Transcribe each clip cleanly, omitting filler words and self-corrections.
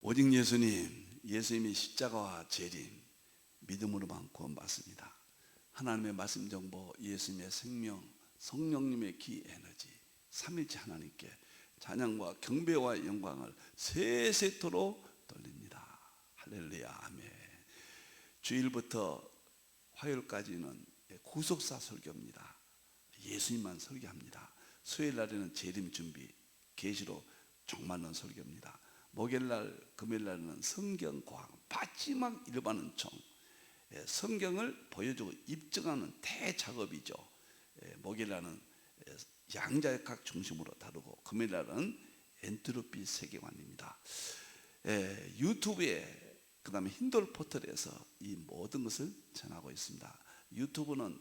오직 예수님, 예수님의 십자가와 재림, 믿음으로만 구원받습니다. 하나님의 말씀 정보, 예수님의 생명, 성령님의 기 에너지, 삼일째 하나님께 찬양과 경배와 영광을 세세토록 돌립니다. 할렐루야, 아멘. 주일부터 화요일까지는 구속사 설교입니다. 예수님만 설교합니다. 수요일날에는 재림 준비, 계시로 종말론 설교입니다. 목요일날, 금요일날은 성경과학, 마지막 일반은 총, 성경을 보여주고 입증하는 대작업이죠. 목요일날은 양자역학 중심으로 다루고, 금요일날은 엔트로피 세계관입니다. 유튜브에, 그 다음에 힌돌 포털에서 이 모든 것을 전하고 있습니다. 유튜브는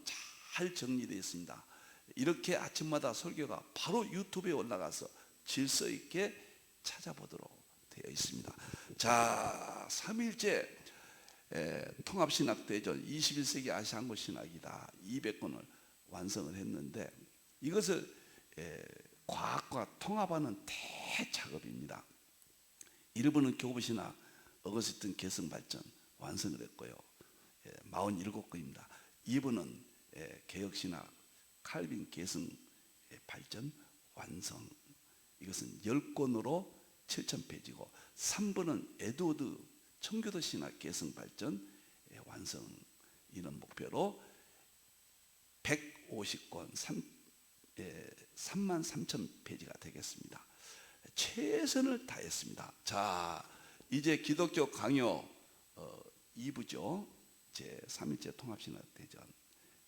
잘 정리되어 있습니다. 이렇게 아침마다 설교가 바로 유튜브에 올라가서 질서 있게 찾아보도록 되어 있습니다. 자, 3일째 통합신학대전 21세기 아시아 한국 신학이다 200권을 완성을 했는데, 이것을 과학과 통합하는 대작업입니다. 1번은 교부신학 어거스틴 개성발전 완성을 했고요, 47권입니다. 2번은 개혁신학 칼빈 개성발전 완성, 이것은 10권으로 7000페이지고, 3번은 에드워드 청교도 신학 개성발전 완성, 이런 목표로 150권 33,000페이지가 되겠습니다. 최선을 다했습니다. 자, 이제 기독교 강요 2부죠. 제3일째 통합신학대전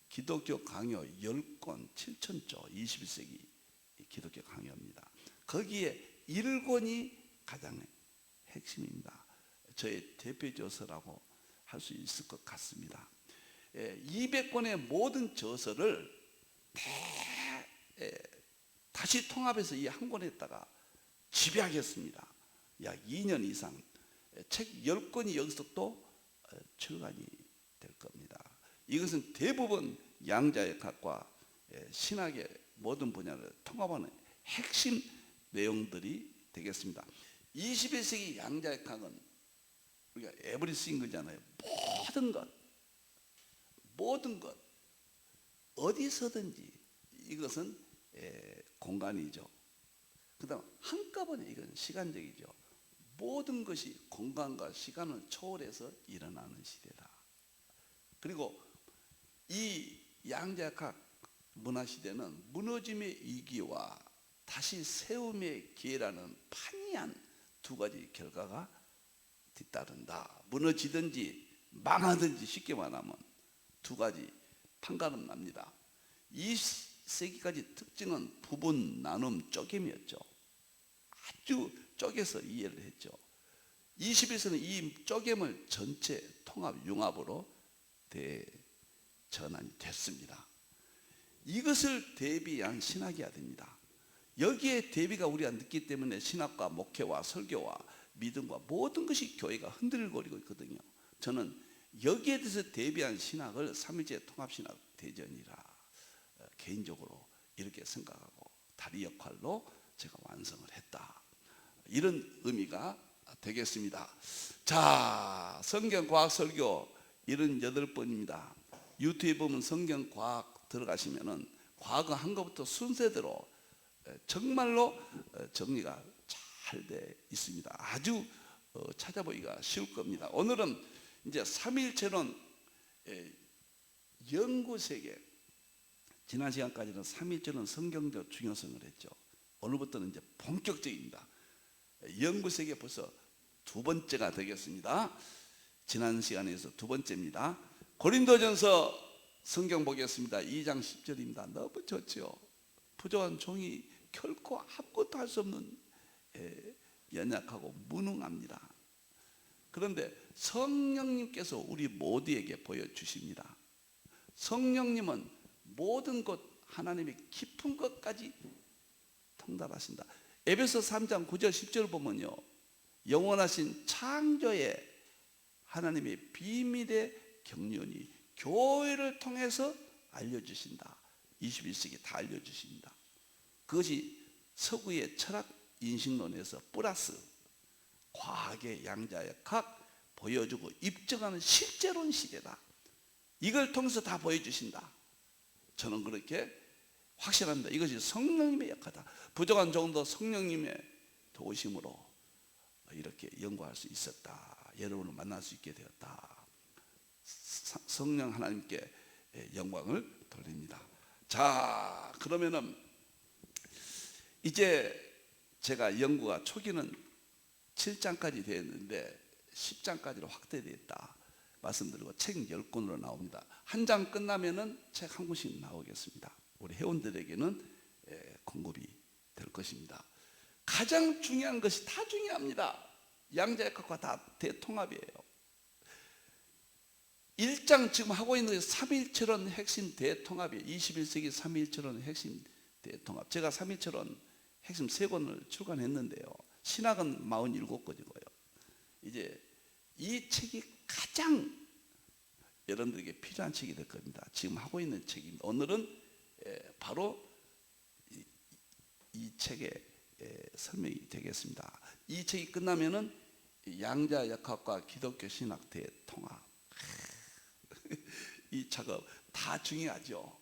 기독교 강요 10권 7,000조 21세기 기독교 강요입니다. 거기에 1권이 가장 핵심입니다. 저의 대표저서라고 할 수 있을 것 같습니다. 200권의 모든 저서를 다시 통합해서 이 한 권에다가 집약했습니다. 약 2년 이상 책 10권이 여기서 또 출간이 될 겁니다. 이것은 대부분 양자역학과 신학의 모든 분야를 통합하는 핵심 내용들이 되겠습니다. 21세기 양자역학은 우리가 에브리싱 거잖아요. 모든 것 어디서든지 이것은 공간이죠. 그 다음 한꺼번에 이건 시간적이죠. 모든 것이 공간과 시간을 초월해서 일어나는 시대다. 그리고 이 양자역학 문화시대는 무너짐의 위기와 다시 세움의 기회라는 판이한 두 가지 결과가 뒤따른다. 무너지든지 망하든지, 쉽게 말하면 두 가지 판가름 납니다. 20세기까지 특징은 부분, 나눔, 쪼개미였죠. 아주 쪼개서 이해를 했죠. 21세기는 이 쪼개물 전체 통합, 융합으로 대전환이 됐습니다. 이것을 대비한 신학이어야 됩니다. 여기에 대비가 우리가 늦기 때문에 신학과 목회와 설교와 믿음과 모든 것이 교회가 흔들거리고 있거든요. 저는 여기에 대해서 대비한 신학을 3일째 통합신학 대전이라 개인적으로 이렇게 생각하고 다리 역할로 제가 완성을 했다, 이런 의미가 되겠습니다. 자, 성경과학설교 78번입니다. 유튜브에 보면 성경과학 들어가시면은 과거 한 것부터 순서대로 정말로 정리가 잘 돼 있습니다. 아주 찾아보기가 쉬울 겁니다. 오늘은 이제 3일체론 연구세계, 지난 시간까지는 3일체론 성경적 중요성을 했죠. 오늘부터는 이제 본격적입니다. 연구세계 벌써 두 번째가 되겠습니다. 지난 시간에서 두 번째입니다. 고린도전서 성경 보겠습니다. 2장 10절입니다. 너무 좋죠. 부족한 종이 결코 아무것도 할 수 없는 연약하고 무능합니다. 그런데 성령님께서 우리 모두에게 보여주십니다. 성령님은 모든 것, 하나님의 깊은 것까지 통달하신다. 에베소 3장 9절 10절 보면요, 영원하신 창조의 하나님의 비밀의 경륜이 교회를 통해서 알려주신다. 21세기 다 알려주십니다. 그것이 서구의 철학 인식론에서 플러스 과학의 양자역학 보여주고 입증하는 실제로는 시대다. 이걸 통해서 다 보여주신다. 저는 그렇게 확신합니다. 이것이 성령님의 역사다. 부족한 정도 성령님의 도우심으로 이렇게 연구할 수 있었다. 여러분을 만날 수 있게 되었다. 성령 하나님께 영광을 돌립니다. 자, 그러면은 이제 제가 연구가 초기는 7장까지 되었는데 10장까지로 확대되었다 말씀드리고 책 10권으로 나옵니다. 한 장 끝나면은 책 한 권씩 나오겠습니다. 우리 회원들에게는 공급이 될 것입니다. 가장 중요한 것이 다 중요합니다. 양자역학과 다 대통합이에요. 1장 지금 하고 있는 삼일철원 핵심 대통합이에요. 21세기 삼일철원 핵심 대통합. 제가 삼일철원 핵심 3권을 출간했는데요. 신학은 47권이고요. 이제 이 책이 가장 여러분들에게 필요한 책이 될 겁니다. 지금 하고 있는 책입니다. 오늘은 바로 이 책의 설명이 되겠습니다. 이 책이 끝나면은 양자역학과 기독교 신학 대통합. 이 작업 다 중요하죠.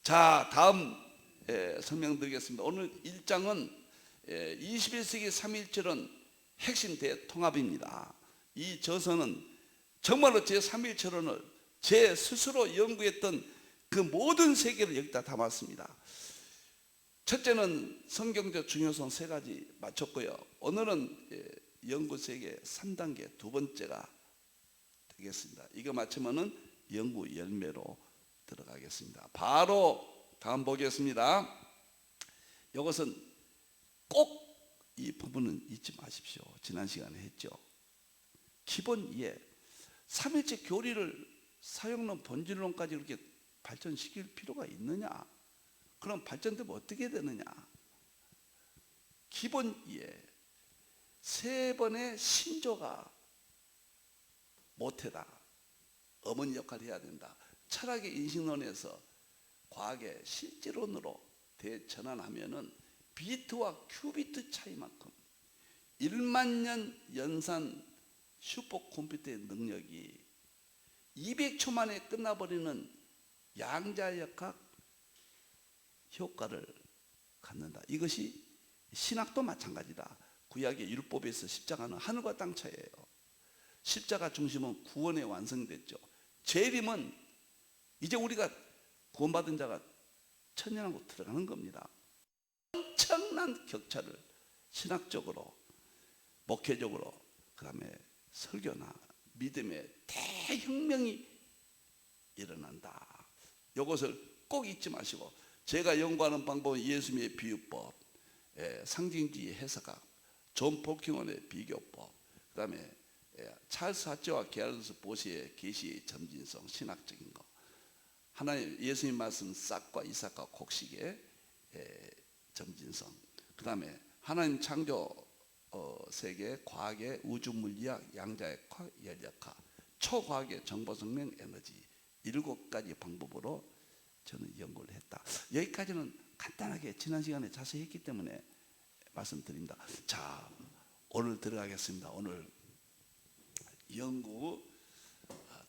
자, 다음 설명드리겠습니다. 오늘 1장은 21세기 삼일철원 핵심 대통합입니다. 이 저서는 정말로 제 삼일철원을 제 스스로 연구했던 그 모든 세계를 여기다 담았습니다. 첫째는 성경적 중요성 3가지 맞췄고요. 오늘은 연구 세계 3단계 두 번째가 되겠습니다. 이거 맞추면은 연구 열매로 들어가겠습니다. 바로 다음 보겠습니다. 이것은 꼭 이 부분은 잊지 마십시오. 지난 시간에 했죠. 기본 이해. 삼일체 교리를 사용론 본질론까지 이렇게 발전시킬 필요가 있느냐? 그럼 발전되면 어떻게 되느냐? 기본 이해. 3번의 신조가 모태다. 어머니 역할을 해야 된다. 철학의 인식론에서 과학의 실제론으로 대전환하면은 비트와 큐비트 차이만큼 1만 년 연산 슈퍼컴퓨터의 능력이 200초 만에 끝나버리는 양자역학 효과를 갖는다. 이것이 신학도 마찬가지다. 구약의 율법에서 십자가는 하늘과 땅 차이예요. 십자가 중심은 구원에 완성됐죠. 재림은 이제 우리가 구원받은 자가 천년하고 들어가는 겁니다. 엄청난 격차를 신학적으로, 목회적으로, 그 다음에 설교나 믿음의 대혁명이 일어난다. 이것을 꼭 잊지 마시고, 제가 연구하는 방법은 예수님의 비유법, 상징주의 해석학, 존 폴킹원의 비교법, 그 다음에 찰스 하츠와 게알루스 보시의 계시의 점진성, 신학적인 거, 하나님 예수님 말씀 싹과 이삭과 곡식의 점진성, 그 다음에 하나님 창조 세계, 과학의 우주 물리학, 양자역학, 열역학, 초과학의 정보성명 에너지 7가지 방법으로 저는 연구를 했다. 여기까지는 간단하게 지난 시간에 자세히 했기 때문에 말씀드립니다. 자, 오늘 들어가겠습니다. 오늘 연구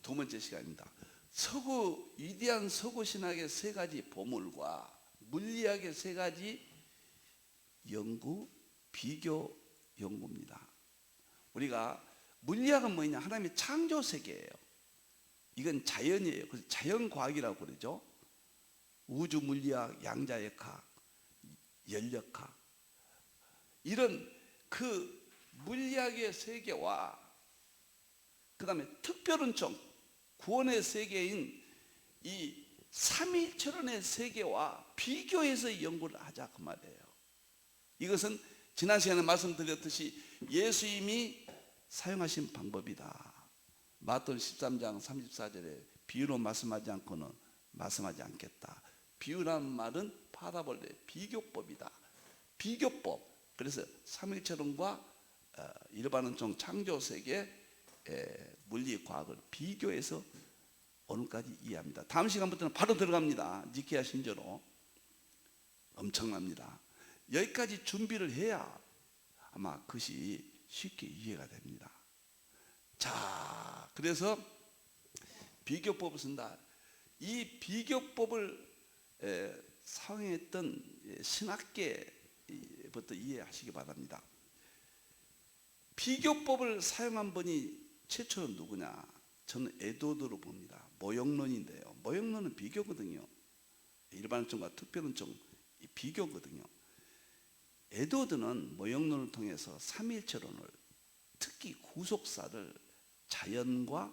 두 번째 시간입니다. 위대한 서구 신학의 3가지 보물과 물리학의 3가지 연구, 비교 연구입니다. 우리가 물리학은 뭐냐? 하나님의 창조 세계예요. 이건 자연이에요. 그래서 자연과학이라고 그러죠. 우주 물리학, 양자역학, 열역학, 이런 그 물리학의 세계와 그 다음에 특별한 점, 구원의 세계인 이 삼일철원의 세계와 비교해서 연구를 하자 그 말이에요. 이것은 지난 시간에 말씀드렸듯이 예수님이 사용하신 방법이다. 마태복음 13장 34절에 비유로 말씀하지 않고는 말씀하지 않겠다. 비유라는 말은 파라볼의 비교법이다. 비교법. 그래서 삼일철원과 일반은 좀 창조세계 물리과학을 비교해서 오늘까지 이해합니다. 다음 시간부터는 바로 들어갑니다. 니케아 신조로. 엄청납니다. 여기까지 준비를 해야 아마 그것이 쉽게 이해가 됩니다. 자, 그래서 비교법을 쓴다. 이 비교법을 사용했던 신학계부터 이해하시기 바랍니다. 비교법을 사용한 분이 최초로 누구냐? 저는 에드워드로 봅니다. 모형론인데요. 모형론은 비교거든요. 일반론과 특별론적 비교거든요. 에드워드는 모형론을 통해서 삼위일체론을, 특히 구속사를 자연과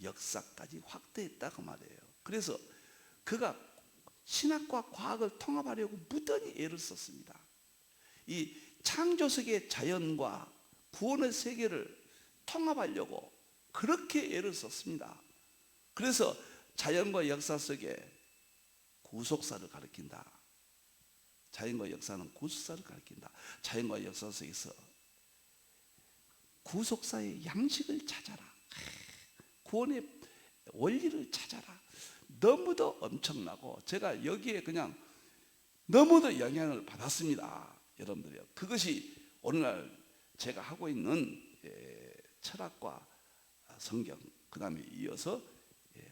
역사까지 확대했다고 말해요. 그래서 그가 신학과 과학을 통합하려고 무던히 애를 썼습니다. 이 창조세계의 자연과 구원의 세계를 통합하려고 그렇게 애를 썼습니다. 그래서 자연과 역사 속에 구속사를 가리킨다. 자연과 역사는 구속사를 가리킨다. 자연과 역사 속에서 구속사의 양식을 찾아라. 구원의 원리를 찾아라. 너무도 엄청나고 제가 여기에 그냥 너무도 영향을 받았습니다. 여러분들이요. 그것이 오늘날 제가 하고 있는 철학과 성경, 그 다음에 이어서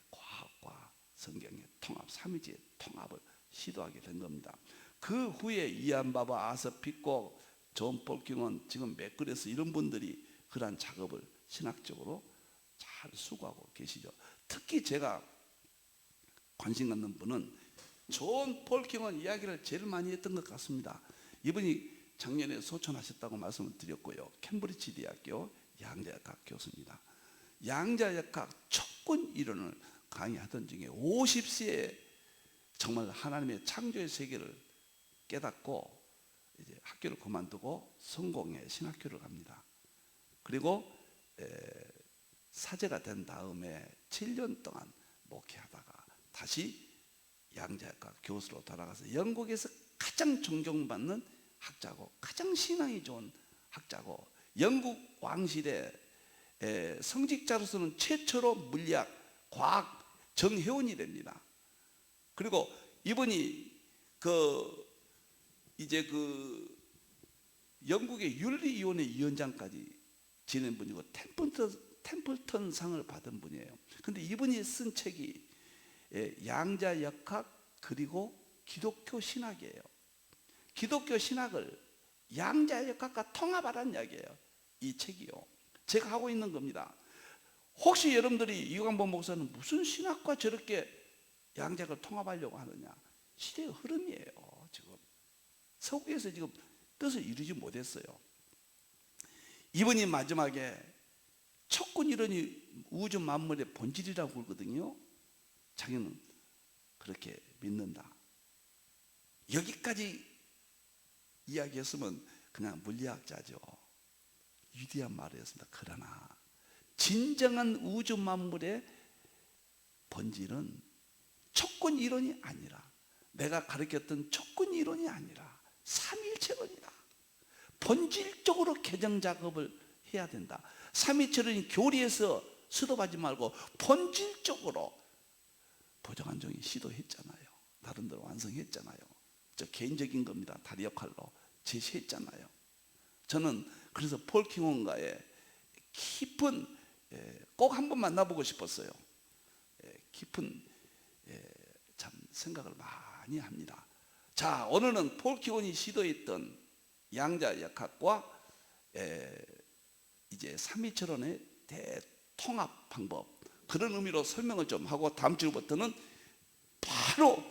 과학과 성경의 통합, 삼위지의 통합을 시도하게 된 겁니다. 그 후에 이안 바바, 아서 픽고, 존 폴킹은, 지금 맥그레스 이런 분들이 그러한 작업을 신학적으로 잘 수고하고 계시죠. 특히 제가 관심 갖는 분은 존 폴킹은 이야기를 제일 많이 했던 것 같습니다. 이분이 작년에 소천하셨다고 말씀을 드렸고요. 캠브리지 대학교 양자역학 교수입니다. 양자역학 촉근 이론을 강의하던 중에 50세에 정말 하나님의 창조의 세계를 깨닫고 이제 학교를 그만두고 성공의 신학교를 갑니다. 그리고 사제가 된 다음에 7년 동안 목회하다가 다시 양자역학 교수로 돌아가서 영국에서 가장 존경받는 학자고 가장 신앙이 좋은 학자고 영국 왕실의 성직자로서는 최초로 물리학, 과학 정회원이 됩니다. 그리고 이분이 이제 영국의 윤리위원회 위원장까지 지낸 분이고 템플턴 상을 받은 분이에요. 근데 이분이 쓴 책이 양자역학 그리고 기독교 신학이에요. 기독교 신학을 양자역학과 통합하라는 이야기예요. 이 책이요. 제가 하고 있는 겁니다. 혹시 여러분들이 이광범 목사는 무슨 신학과 저렇게 양자역학을 통합하려고 하느냐? 시대의 흐름이에요. 지금 서구에서 지금 뜻을 이루지 못했어요. 이분이 마지막에 촉근 이론이 우주 만물의 본질이라고 그러거든요. 자기는 그렇게 믿는다. 여기까지 이야기했으면 그냥 물리학자죠. 위대한 말을 했습니다. 그러나 진정한 우주 만물의 본질은 촉근 이론이 아니라, 내가 가르쳤던 촉근 이론이 아니라 삼위일체론이다. 본질적으로 개정 작업을 해야 된다. 삼위일체론이 교리에서 수도하지 말고 본질적으로. 보정한종이 시도했잖아요. 나름대로 완성했잖아요. 저 개인적인 겁니다. 다리 역할로 제시했잖아요. 저는 그래서 폴킹원과의 깊은, 꼭 한번 만나보고 싶었어요. 깊은 참 생각을 많이 합니다. 자, 오늘은 폴킹원이 시도했던 양자역학과 이제 삼위일체론의 대통합 방법, 그런 의미로 설명을 좀 하고 다음 주부터는 바로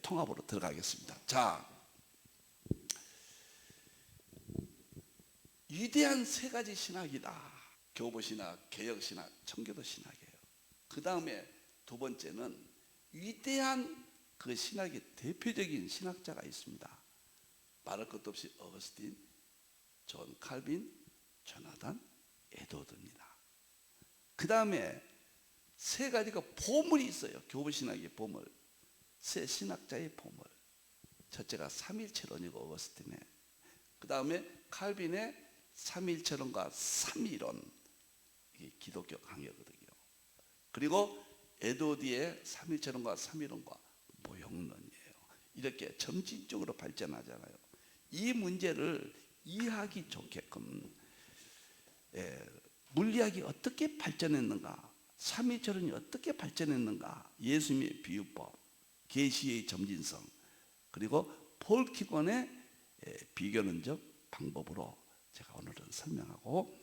통합으로 들어가겠습니다. 자, 위대한 세 가지 신학이다. 교보신학, 개혁신학, 청교도 신학이에요. 그 다음에 두 번째는 위대한 그 신학의 대표적인 신학자가 있습니다. 말할 것도 없이 어거스틴, 존 칼빈, 조나단 에드워드입니다. 그 다음에 세 가지가 보물이 있어요. 교보신학의 보물, 세 신학자의 보물. 첫째가 삼위일체론이고 어거스틴의, 그 다음에 칼빈의 삼위일체론과 삼위론, 이게 기독교 강요거든요. 그리고 에드워드의 삼위일체론과 삼위론과 모형론이에요. 이렇게 점진적으로 발전하잖아요. 이 문제를 이해하기 좋게끔 물리학이 어떻게 발전했는가, 삼위철학이 어떻게 발전했는가, 예수님의 비유법, 계시의 점진성, 그리고 폴 키건의 비교론적 방법으로 제가 오늘은 설명하고,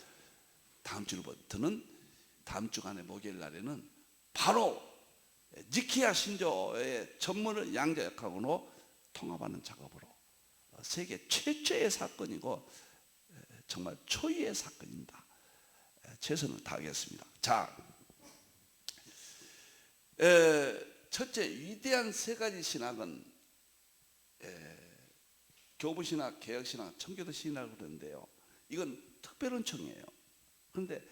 다음 주부터는, 다음 주간의 목요일 날에는 바로 니케아 신조의 전문을 양자역학으로 통합하는 작업으로, 세계 최초의 사건이고 정말 초유의 사건입니다. 최선을 다하겠습니다. 자, 첫째, 위대한 세 가지 신학은 교부신학, 개혁신학, 청교도 신학이라고 그러는데요, 이건 특별원청이에요. 그런데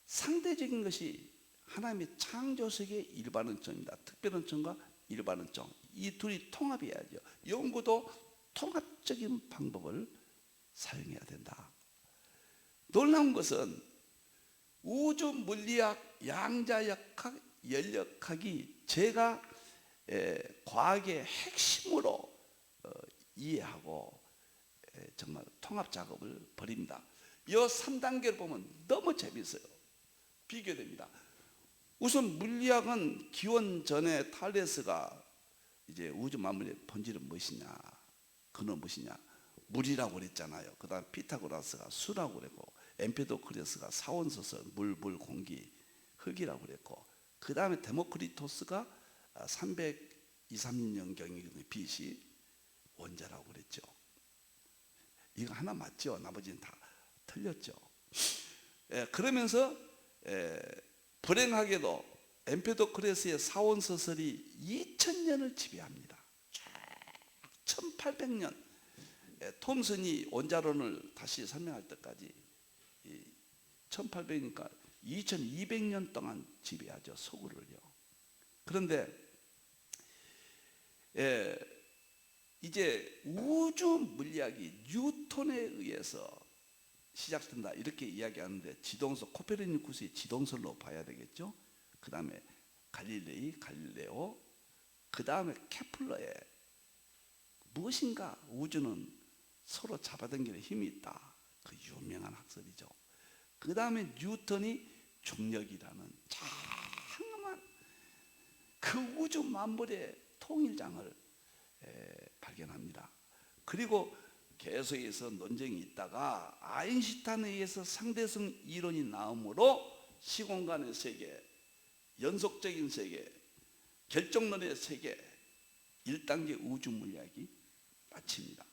상대적인 것이 하나님의 창조세계의 일반원청입니다. 특별원청과 일반원청, 이 둘이 통합해야죠. 연구도 통합적인 방법을 사용해야 된다. 놀라운 것은 우주 물리학, 양자역학, 연력학이 제가 과학의 핵심으로 이해하고 정말 통합 작업을 벌입니다. 이 3단계를 보면 너무 재밌어요. 비교됩니다. 우선 물리학은 기원 전에 탈레스가 이제 우주 만물의 본질은 무엇이냐, 근원 무엇이냐, 물이라고 그랬잖아요. 그 다음 피타고라스가 수라고 그랬고, 엠페도크레스가 사원소설 물, 공기, 흙이라고 그랬고, 그 다음에 데모크리토스가 320~3년경의 BC 원자라고 그랬죠. 이거 하나 맞죠? 나머지는 다 틀렸죠. 그러면서 불행하게도 엠페도크레스의 사원소설이 2000년을 지배합니다. 1800년 톰슨이 원자론을 다시 설명할 때까지 1800이니까 2200년 동안 지배하죠, 서구를요. 그런데 이제 우주 물리학이 뉴턴에 의해서 시작된다 이렇게 이야기하는데, 지동설, 코페르니쿠스의 지동설로 봐야 되겠죠. 그 다음에 갈릴레오, 그 다음에 케플러의 무엇인가 우주는 서로 잡아당기는 힘이 있다, 그 유명한 학설이죠. 그 다음에 뉴턴이 중력이라는 장엄한 그 우주 만물의 통일장을 발견합니다. 그리고 계속해서 논쟁이 있다가 아인슈타인에 의해서 상대성 이론이 나오므로 시공간의 세계, 연속적인 세계, 결정론의 세계, 1단계 우주 물리학이 마칩니다.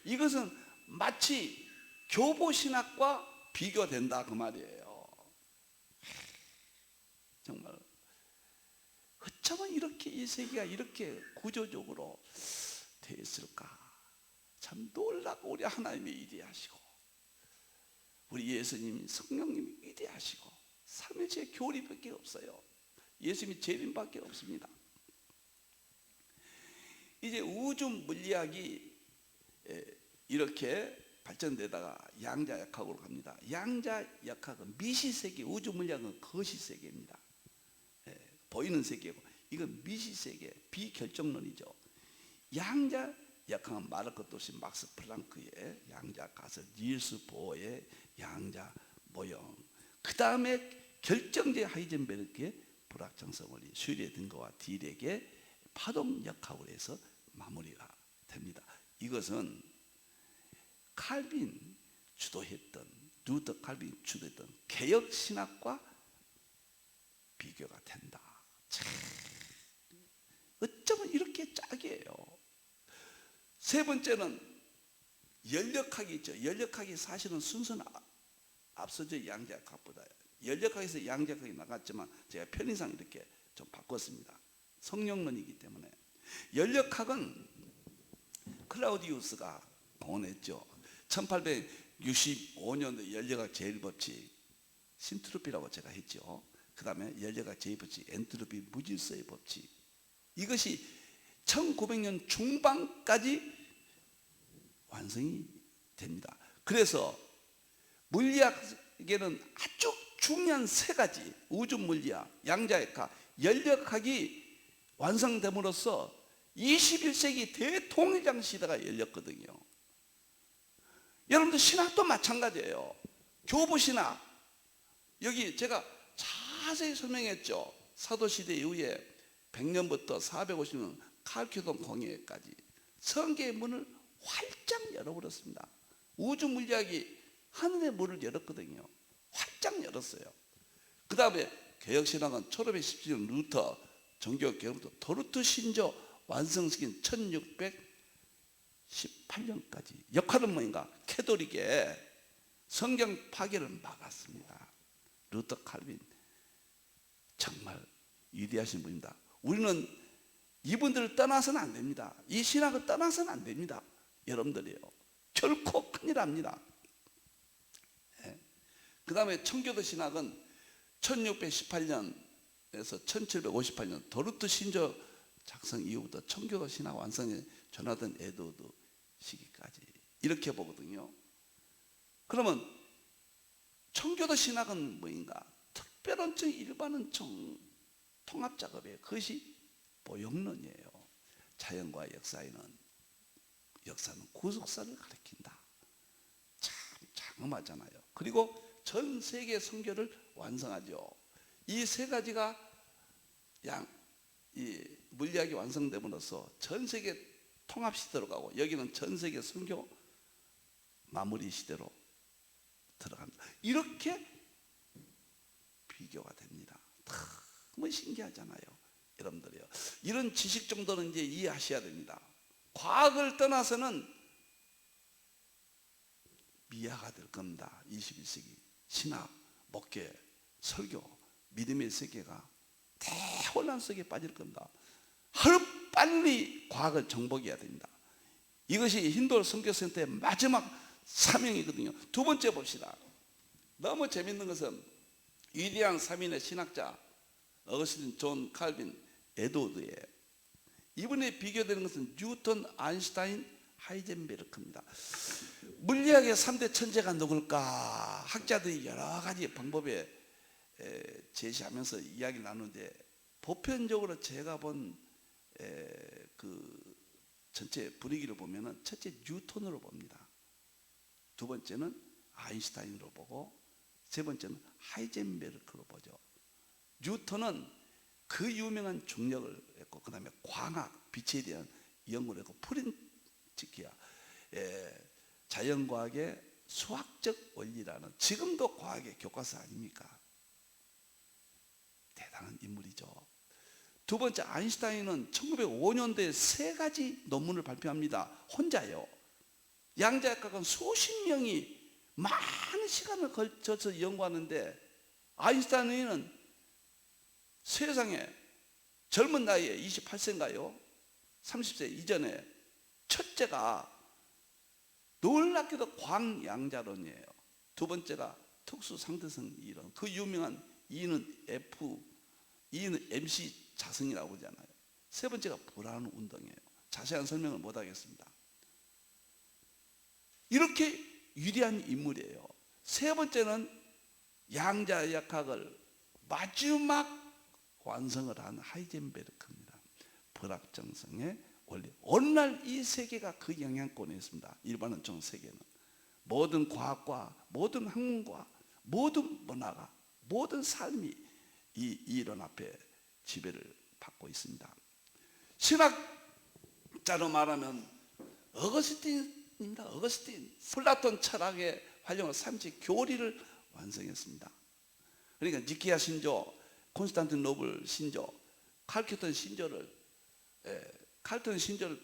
이것은 마치 교보신학과 비교된다 그 말이에요. 정말 어쩌면 이렇게 이 세계가 이렇게 구조적으로 되어 있을까? 참 놀라고, 우리 하나님이 위대하시고, 우리 예수님이, 성령님이 위대하시고, 삼위일체의 교리밖에 없어요. 예수님이 재림밖에 없습니다. 이제 우주 물리학이 이렇게 발전되다가 양자역학으로 갑니다. 양자역학은 미시세계, 우주 물리학은 거시세계입니다. 보이는 세계고, 이건 미시세계, 비결정론이죠. 양자역학은 말할 것도 없이 막스 플랑크의 양자가설, 닐스 보어의 양자 모형, 그 다음에 결정적 하이젠베르크의 불확정성 원리, 슈리딩거와 디렉의 파동역학으로 해서 마무리가 됩니다. 이것은 칼빈 주도했던, 루터 칼빈 주도했던 개혁신학과 비교가 된다. 참, 어쩌면 이렇게 짝이에요. 세 번째는 연력학이 있죠. 연력학이 사실은 순서는 앞서죠, 양자역학보다. 연력학에서 양자역학이 나갔지만 제가 편의상 이렇게 좀 바꿨습니다. 성령론이기 때문에. 연력학은 클라우디우스가 공헌했죠. 1865년도 연력학 제1법칙 신트로피라고 제가 했죠. 그 다음에 연력학 제2법칙 엔트로피 무질서의 법칙, 이것이 1900년 중반까지 완성이 됩니다. 그래서 물리학에는 아주 중요한 세 가지, 우주 물리학, 양자역학, 연력학이 완성됨으로써 21세기 대통일장 시대가 열렸거든요. 여러분들 신학도 마찬가지예요. 교부신학, 여기 제가 자세히 설명했죠. 사도시대 이후에 100년부터 450년 칼케돈 공예까지 성계의 문을 활짝 열어버렸습니다. 우주 물리학이 하늘의 문을 열었거든요. 활짝 열었어요. 그 다음에 개혁신학은 1517년 루터 정교 개혁부터 도르트 신조 완성시킨 1618년까지 역할은 뭐인가? 캐톨릭의 성경 파괴를 막았습니다. 루터 칼빈 정말 위대하신 분입니다. 우리는 이분들을 떠나서는 안 됩니다. 이 신학을 떠나서는 안 됩니다. 여러분들이요. 결코 큰일 납니다. 그 다음에 청교도 신학은 1618년에서 1758년 도르트 신조 작성 이후부터 청교도 신학 완성에 조나단 에드워드 시기까지 이렇게 보거든요. 그러면 청교도 신학은 뭐인가? 특별원청, 일반원청 통합 작업이에요. 그것이 보역론이에요. 자연과 역사는 구속사를 가리킨다. 참 장엄하잖아요. 그리고 전 세계 선교를 완성하죠. 이 세 가지가 이 물리학이 완성됨으로써 전 세계 통합 시대로 가고, 여기는 전 세계 선교 마무리 시대로 들어갑니다. 이렇게 비교가 됩니다. 너무 신기하잖아요, 여러분들이요. 이런 지식 정도는 이제 이해하셔야 됩니다. 과학을 떠나서는 미화가 될 겁니다. 21세기 신학, 목회, 설교, 믿음의 세계가 대혼란 속에 빠질 겁니다. 하루빨리 과학을 정복해야 됩니다. 이것이 힌두 선교센터의 마지막 사명이거든요. 두 번째 봅시다. 너무 재밌는 것은 위대한 3인의 신학자 어거스틴, 존 칼빈, 에드워드예요. 이번에 비교되는 것은 뉴턴, 아인슈타인, 하이젠베르크입니다. 물리학의 3대 천재가 누굴까? 학자들이 여러 가지 방법에 제시하면서 이야기를 나누는데, 보편적으로 제가 본 그 전체 분위기를 보면은 첫째 뉴턴으로 봅니다. 두 번째는 아인슈타인으로 보고, 세 번째는 하이젠베르크로 보죠. 뉴턴은 그 유명한 중력을 했고, 그 다음에 광학, 빛에 대한 연구를 했고, 프린츠키아 자연과학의 수학적 원리라는, 지금도 과학의 교과서 아닙니까? 대단한 인물이죠. 두 번째 아인슈타인은 1905년도에 3가지 논문을 발표합니다. 혼자요. 양자역학은 수십 명이 많은 시간을 걸쳐서 연구하는데, 아인슈타인은 세상에 젊은 나이에 28세인가요? 30세 이전에 첫째가 놀랍게도 광양자론이에요. 두 번째가 특수상대성 이론, 그 유명한 E는 F, E는 MC 자성이라고 하잖아요. 세 번째가 불안 운동이에요. 자세한 설명을 못 하겠습니다. 이렇게 위대한 인물이에요. 세 번째는 양자역학을 마지막 완성을 한 하이젠베르크입니다. 불합정성의 원리. 오늘날 이 세계가 그 영향권에 있습니다. 일반론적 세계는 모든 과학과 모든 학문과 모든 문화가, 모든 삶이 이 이론 앞에 지배를 받고 있습니다. 신학자로 말하면 어거스틴입니다. 어거스틴. 플라톤 철학의 활용을 3지 교리를 완성했습니다. 그러니까 니케아 신조, 콘스탄티노플 신조, 칼케돈 신조를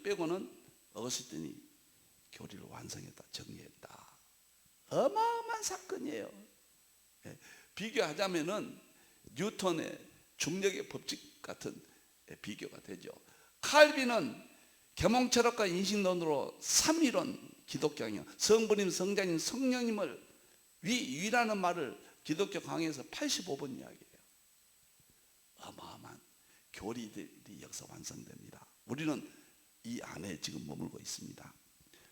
빼고는 어거스틴이 교리를 완성했다, 정리했다. 어마어마한 사건이에요. 비교하자면은 뉴턴의 중력의 법칙 같은 비교가 되죠. 칼빈은 계몽철학과 인식론으로 삼위론 기독교학이요, 성부님, 성자님, 성령님을 위라는 말을 기독교 강의에서 85번 이야기해요. 어마어마한 교리들이 여기서 완성됩니다. 우리는 이 안에 지금 머물고 있습니다.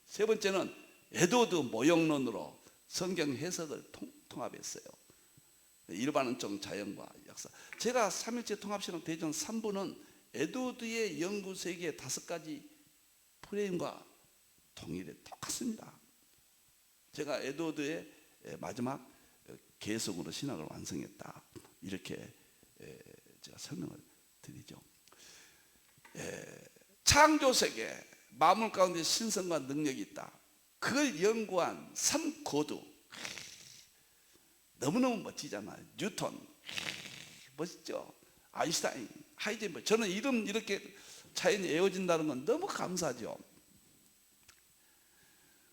세 번째는 에드워드 모형론으로 성경 해석을 통합했어요. 일반론적 자연과 역사. 제가 3일째 통합신학 대전 3부는 에드워드의 연구 세계의 5가지 프레임과 동일해 똑같습니다. 제가 에드워드의 마지막 개성으로 신학을 완성했다. 이렇게 제가 설명을 드리죠. 창조세계 만물 가운데 신성과 능력이 있다. 그걸 연구한 3고두 너무너무 멋지잖아요. 뉴턴 멋있죠. 아인슈타인, 하이젠버그. 저는 이름 이렇게 자연이 외워진다는 건 너무 감사하죠.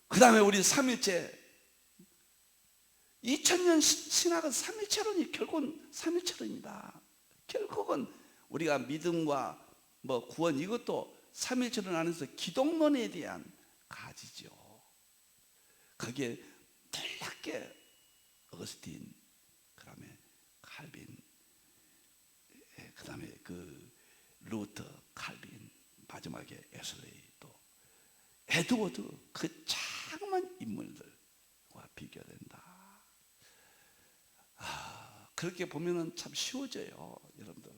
그 다음에 우리 삼일체, 2000년 신학은 삼일체론이 결국은 삼일체론입니다. 결국은 우리가 믿음과 뭐 구원, 이것도 삼일체론 안에서 기독론에 대한 가지죠. 거기에 놀랍게 어거스틴, 그 다음에 칼빈, 그 다음에 그 루터, 칼빈, 마지막에 에슬레이, 또 에드워드, 그 장엄한 인물들과 비교된다. 그렇게 보면은 참 쉬워져요, 여러분들.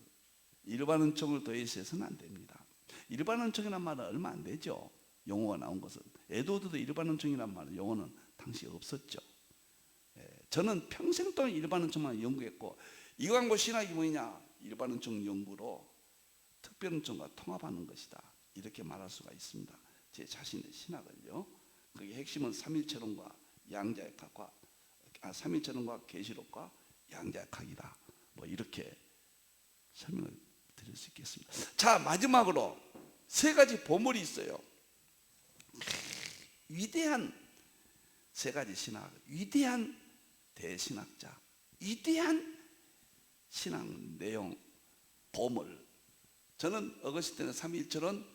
일반은총을 더해서는 안 됩니다. 일반은총이란 말은 얼마 안 되죠. 용어가 나온 것은. 에드워드도 일반은총이란 말은 용어는 당시 없었죠. 저는 평생 동안 일반은총만 연구했고, 이광고 신학이 뭐냐? 일반은총 연구로 특별은총과 통합하는 것이다. 이렇게 말할 수가 있습니다. 제 자신의 신학을요. 그게 핵심은 삼일체론과 양자역학과, 삼일체론과 계시록과 양자역학이다. 뭐 이렇게 설명을 드릴 수 있겠습니다. 자, 마지막으로 세 가지 보물이 있어요. 위대한 세 가지 신학, 위대한 대신학자, 위대한 신앙 내용, 보물. 저는 어거스틴의 삼위일체론,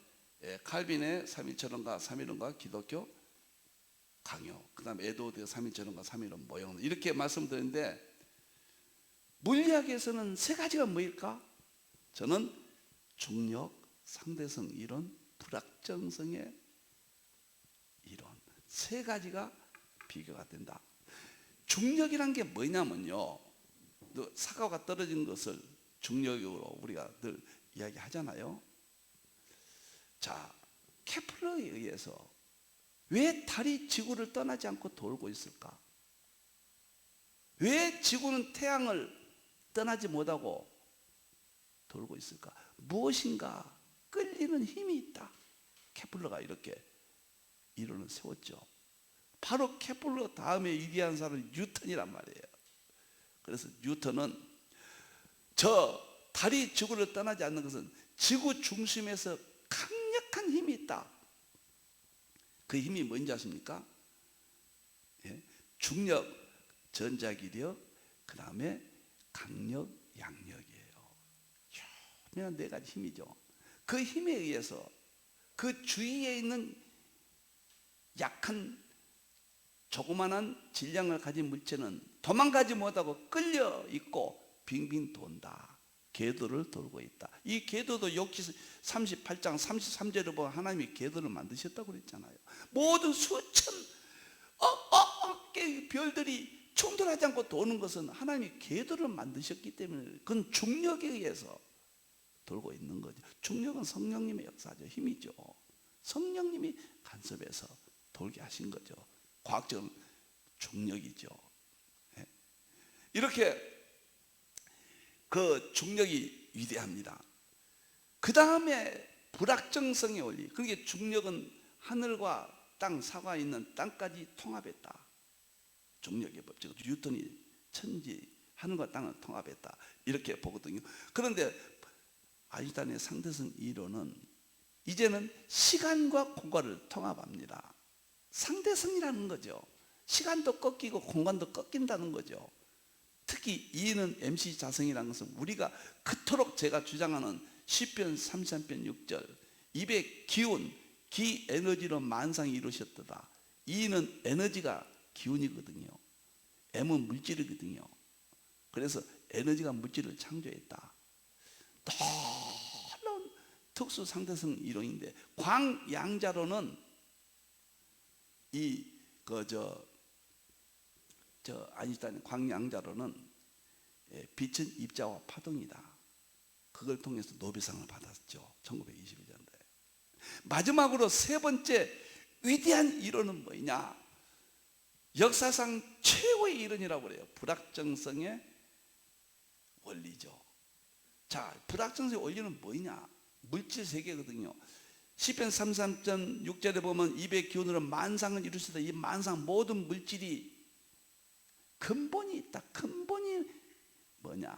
칼빈의 삼위일체론과 삼위론과 기독교 강요, 그 다음에 에드워드의 삼위일체론과 삼위론 모형, 이렇게 말씀드렸는데, 물리학에서는 세 가지가 뭐일까? 저는 중력, 상대성 이론, 불확정성의 이론, 세 가지가 비교가 된다. 중력이란 게 뭐냐면요, 사과가 떨어진 것을 중력으로 우리가 늘 이야기하잖아요. 자, 케플러에 의해서 왜 달이 지구를 떠나지 않고 돌고 있을까? 왜 지구는 태양을 떠나지 못하고 돌고 있을까? 무엇인가 끌리는 힘이 있다. 케플러가 이렇게 이론을 세웠죠. 바로 케플러 다음에 위대한 사람은 뉴턴이란 말이에요. 그래서 뉴턴은 저 달이 지구를 떠나지 않는 것은 지구 중심에서 강력한 힘이 있다. 그 힘이 뭔지 아십니까? 중력, 전자기력, 그 다음에 강력, 양력이에요. 유명한 네 가지 힘이죠. 그 힘에 의해서 그 주위에 있는 약한 조그만한 질량을 가진 물체는 도망가지 못하고 끌려 있고 빙빙 돈다. 궤도를 돌고 있다. 이 궤도도 욥기 38장 33절에 보면 하나님이 궤도를 만드셨다고 그랬잖아요. 모든 수천 개의 별들이 충돌하지 않고 도는 것은 하나님이 궤도를 만드셨기 때문에 그건 중력에 의해서 돌고 있는 거죠. 중력은 성령님의 역사죠. 힘이죠. 성령님이 간섭해서 돌게 하신 거죠. 과학적으로 중력이죠. 이렇게 그 중력이 위대합니다. 그 다음에 불확정성의 원리. 그게 중력은 하늘과 땅, 사과 있는 땅까지 통합했다. 중력의 법칙. 뉴턴이 천지, 하늘과 땅을 통합했다. 이렇게 보거든요. 그런데 아인슈타인의 상대성 이론은 이제는 시간과 공간을 통합합니다. 상대성이라는 거죠. 시간도 꺾이고 공간도 꺾인다는 거죠. 특히 이는 MC 자성이라는 것은 우리가 그토록 제가 주장하는 시편 33편 6절 입의 기운, 기 에너지로 만상이 이루셨도다. 이는 에너지가 기운이거든요. M은 물질이거든요. 그래서 에너지가 물질을 창조했다. 놀라운 특수 상대성 이론인데, 광양자로는 아인슈타인 광양자로는 빛은 입자와 파동이다. 그걸 통해서 노벨상을 받았죠. 1921년도에. 마지막으로 세 번째 위대한 이론은 뭐냐? 역사상 최고의 이론이라고 그래요. 불확정성의 원리죠. 자, 불확정성의 원리는 뭐냐? 물질 세계거든요. 시편 33.6절에 보면 입의 기운으로 만상을 이루시다. 이 만상 모든 물질이 근본이 있다. 근본이 뭐냐?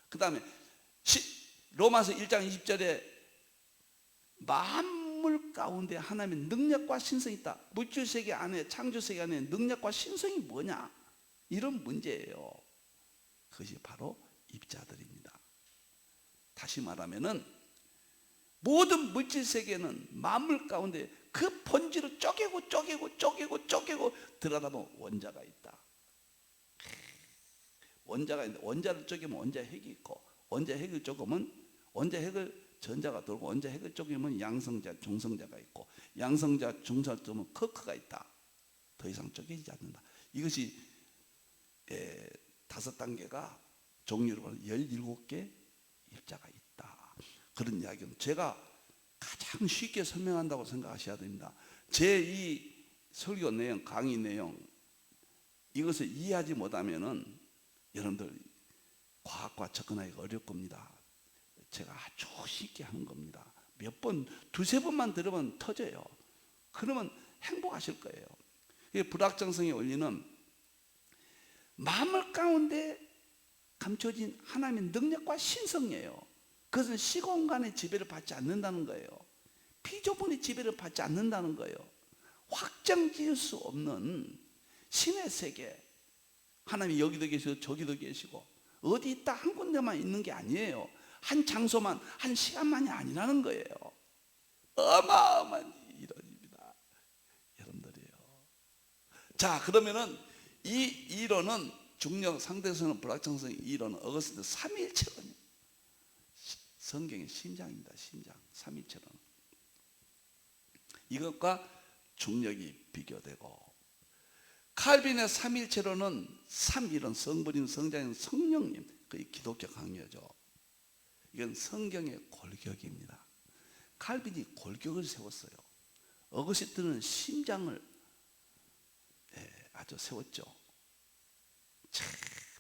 그 다음에 로마서 1장 20절에 만물 가운데 하나님의 능력과 신성이 있다. 물질 세계 안에, 창조 세계 안에 능력과 신성이 뭐냐? 이런 문제예요. 그것이 바로 입자들입니다. 다시 말하면은 모든 물질 세계는 만물 가운데 그 본질을 쪼개고 들여다보면 원자가 있다. 원자가 있는데 원자를 쪼개면 원자 핵이 있고, 원자 핵을 쪼개면 원자 핵을 전자가 돌고, 원자 핵을 쪼개면 양성자, 중성자가 있고, 양성자, 중성자 쪼개면 쿼크가 있다. 더 이상 쪼개지지 않는다. 이것이 5단계가 종류로 보면 17개 입자가 있다. 그런 이야기는 제가 가장 쉽게 설명한다고 생각하셔야 됩니다. 제 이 설교 내용, 강의 내용, 이것을 이해하지 못하면은 여러분들 과학과 접근하기가 어려울 겁니다. 제가 아주 쉽게 하는 겁니다. 몇 번, 두세 번만 들으면 터져요. 그러면 행복하실 거예요. 불확정성의 원리는 만물 가운데 감춰진 하나님의 능력과 신성이에요. 그것은 시공간의 지배를 받지 않는다는 거예요. 피조물의 지배를 받지 않는다는 거예요. 확정 지을 수 없는 신의 세계, 하나님이 여기도 계시고 저기도 계시고 어디 있다 한 군데만 있는 게 아니에요. 한 장소만, 한 시간만이 아니라는 거예요. 어마어마한 이론입니다. 여러분들이요. 자, 그러면은 이 이론은 중력 상대성은 불확정성 이론은 어거스트 삼위일체론이에요. 성경의 심장입니다. 심장. 삼위일체론. 이것과 중력이 비교되고, 칼빈의 삼위일체론은 삼위론, 성부님, 성자님, 성령님, 그게 기독교 강요죠. 이건 성경의 골격입니다. 칼빈이 골격을 세웠어요. 어거스트는 심장을 아주 세웠죠. 참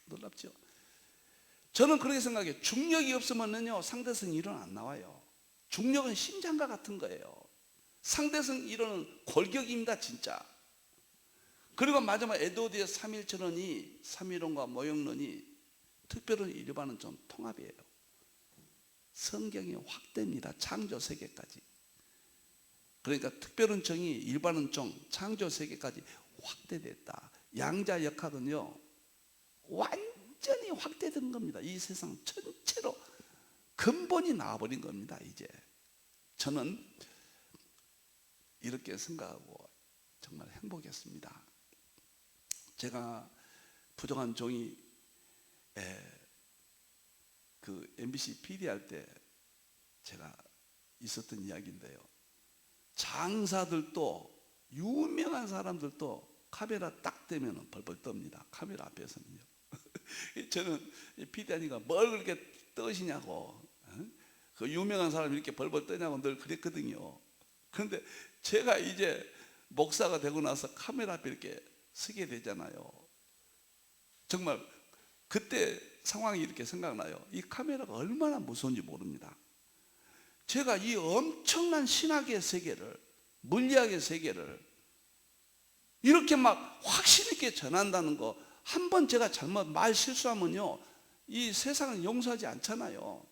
놀랍죠. 저는 그렇게 생각해요. 중력이 없으면요 상대성 이론 안 나와요. 중력은 심장과 같은 거예요. 상대성 이론은 골격입니다, 진짜. 그리고 마지막 에드워드의 삼위일체론이, 삼위론과 모형론이 특별한 일반은 좀 통합이에요. 성경이 확대입니다. 창조 세계까지. 그러니까 특별한 정이 일반은 정, 창조 세계까지 확대됐다. 양자 역학은요 완전히 확대된 겁니다. 이 세상 전체로 근본이 나와버린 겁니다. 이제 저는 이렇게 생각하고 정말 행복했습니다. 제가 부족한 종이 그 MBC PD 할 때 제가 있었던 이야기인데요. 장사들도 유명한 사람들도 카메라 딱 대면 벌벌 떱니다. 카메라 앞에서는요. 저는 PD 하니까 뭘 그렇게 떠시냐고, 그 유명한 사람이 이렇게 벌벌 떠냐고 늘 그랬거든요. 그런데 제가 이제 목사가 되고 나서 카메라 앞에 이렇게 서게 되잖아요. 정말 그때 상황이 이렇게 생각나요. 이 카메라가 얼마나 무서운지 모릅니다. 제가 이 엄청난 신학의 세계를, 물리학의 세계를 이렇게 막 확신 있게 전한다는 거, 한번 제가 잘못 말 실수하면요 이 세상은 용서하지 않잖아요.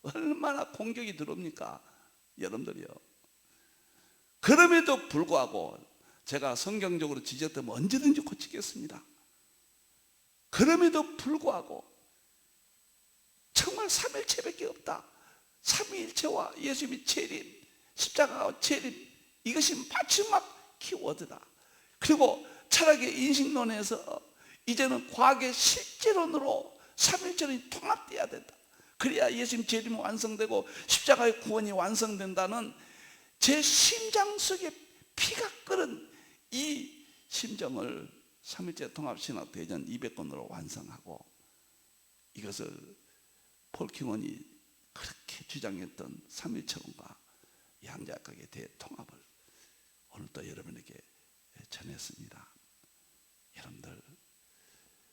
얼마나 공격이 들어옵니까, 여러분들이요. 그럼에도 불구하고 제가 성경적으로 지적되면 언제든지 고치겠습니다. 그럼에도 불구하고 정말 삼일체밖에 없다. 삼위일체와 예수님이 재림, 십자가와 재림, 이것이 마지막 키워드다. 그리고 철학의 인식론에서 이제는 과학의 실제론으로 삼일체론이 통합돼야 된다. 그래야 예수님 재림이 완성되고 십자가의 구원이 완성된다는 제 심장 속에 피가 끓은 이 심정을 삼일체 통합신학 대전 200권으로 완성하고, 이것을 폴 킹원이 그렇게 주장했던 삼일체론과 양자역학의 대통합을 오늘 또 여러분에게 전했습니다. 여러분들,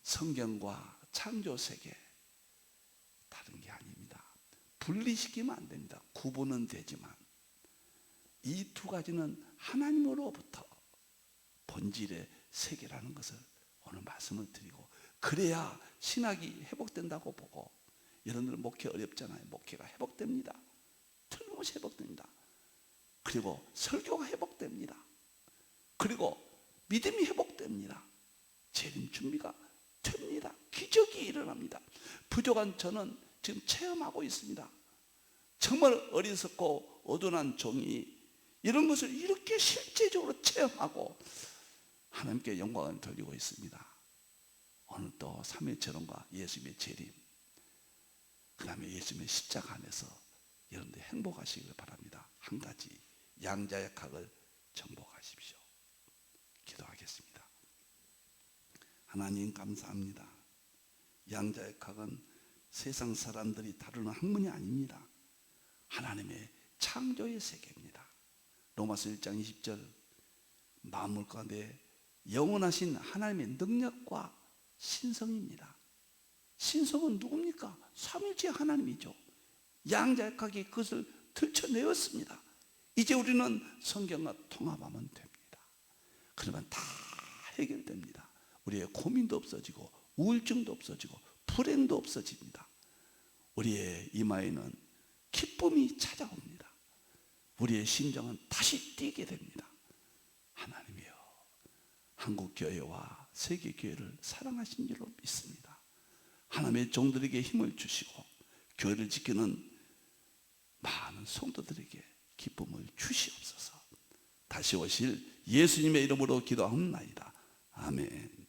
성경과 창조세계 다른 게 아닙니다. 분리시키면 안 됩니다. 구분은 되지만 이 두 가지는 하나님으로부터 본질의 세계라는 것을 오늘 말씀을 드리고, 그래야 신학이 회복된다고 보고, 여러분들 목회 어렵잖아요. 목회가 회복됩니다. 틀림없이 회복됩니다. 그리고 설교가 회복됩니다. 그리고 믿음이 회복됩니다. 재림 준비가 됩니다. 기적이 일어납니다. 부족한 저는 지금 체험하고 있습니다. 정말 어리석고 어둔한 종이 이런 것을 이렇게 실제적으로 체험하고 하나님께 영광을 돌리고 있습니다. 오늘 또 삼위일체론과 예수님의 재림, 그 다음에 예수님의 십자가 안에서 여러분들 행복하시길 바랍니다. 한 가지, 양자역학을 정복하십시오. 기도하겠습니다. 하나님 감사합니다. 양자역학은 세상 사람들이 다루는 학문이 아닙니다. 하나님의 창조의 세계입니다. 로마서 1장 20절, 만물 가운데 영원하신 하나님의 능력과 신성입니다. 신성은 누굽니까? 삼위일체 하나님이죠. 양자역학이 그것을 들춰내었습니다. 이제 우리는 성경과 통합하면 됩니다. 그러면 다 해결됩니다. 우리의 고민도 없어지고 우울증도 없어지고 불행도 없어집니다. 우리의 이마에는 기쁨이 찾아옵니다. 우리의 심정은 다시 뛰게 됩니다. 하나님이여, 한국교회와 세계교회를 사랑하신 줄로 믿습니다. 하나님의 종들에게 힘을 주시고 교회를 지키는 많은 성도들에게 기쁨을 주시옵소서. 다시 오실 예수님의 이름으로 기도하옵나이다. 아멘.